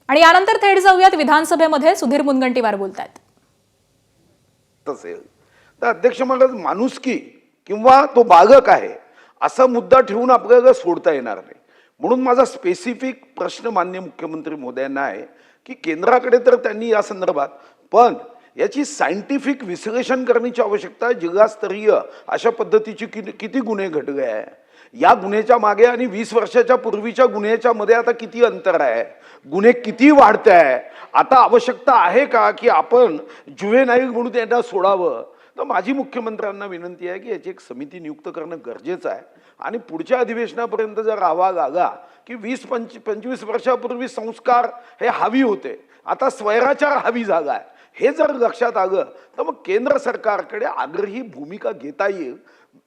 आणि यानंतर थेट जाऊयात विधानसभेमध्ये सुधीर मुनगंटीवार बोलतात। असेल तर अध्यक्ष मला माणुसकी किंवा तो बालक आहे असा मुद्दा ठेवून आपल्याला सोडता येणार नाही। म्हणून माझा स्पेसिफिक प्रश्न माननीय मुख्यमंत्री महोदयांना आहे की केंद्राकडे तर त्यांनी या संदर्भात पण याची सायंटिफिक विश्लेषण करण्याची आवश्यकता आहे। जिल्हास्तरीय अशा पद्धतीची किती गुन्हे घडले आहे, या गुन्ह्याच्या मागे आणि 20 वर्षाच्या पूर्वीच्या गुन्ह्याच्या मध्ये आता किती अंतर आहे, गुन्हे किती वाढते आहे, आता आवश्यकता आहे का की आपण जुवेनाईल म्हणून त्यांना सोडावं। तर माझी मुख्यमंत्र्यांना विनंती आहे की याची एक समिती नियुक्त करणं गरजेचं आहे आणि पुढच्या अधिवेशनापर्यंत जर आवाज आला की 20-25 वर्षापूर्वी संस्कार हे हावी होते, आता स्वैराचार हावी झाला आहे, हे जर लक्षात आलं तर मग केंद्र सरकारकडे आग्रही भूमिका घेता येईल,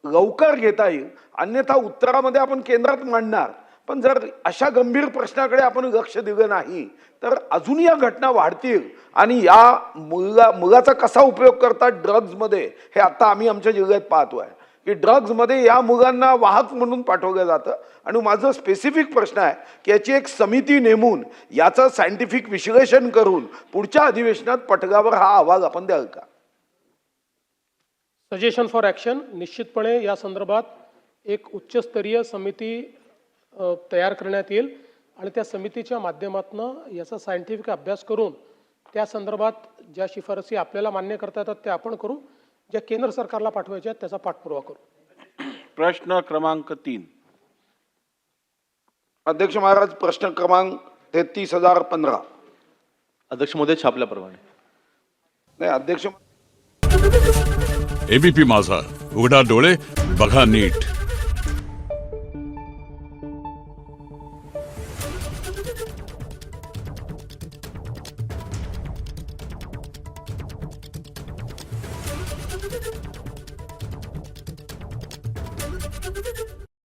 लवकर घेता येईल। अन्यथा उत्तरामध्ये आपण केंद्रात मांडणार, पण जर अशा गंभीर प्रश्नाकडे आपण लक्ष दिलं नाही तर अजून या घटना वाढतील आणि या मुलाचा कसा उपयोग करतात ड्रग्ज मध्ये हे आता आम्ही आमच्या जिल्ह्यात पाहतोय की ड्रग्ज मध्ये या मुलांना वाहक म्हणून पाठवलं जातं। आणि माझा स्पेसिफिक प्रश्न आहे की याची एक समिती नेमून याचं सायंटिफिक विश्लेषण करून पुढच्या अधिवेशनात पटलावर हा अहवाल आपण द्याल का? सजेशन फॉर ॲक्शन निश्चितपणे या संदर्भात एक उच्चस्तरीय समिती तयार करण्यात येईल आणि त्या समितीच्या माध्यमातून याचा सायंटिफिक अभ्यास करून त्या संदर्भात ज्या शिफारसी आपल्याला मान्य करता येतात त्या आपण करू, ज्या केंद्र सरकारला पाठवायच्या आहेत त्याचा पाठपुरावा करू। प्रश्न क्रमांक 3। अध्यक्ष महाराज, प्रश्न क्रमांक 33,015। अध्यक्ष महोदय छापल्याप्रमाणे नाही अध्यक्ष। एबीपी माझा, उघडा डोळे बघा नीट।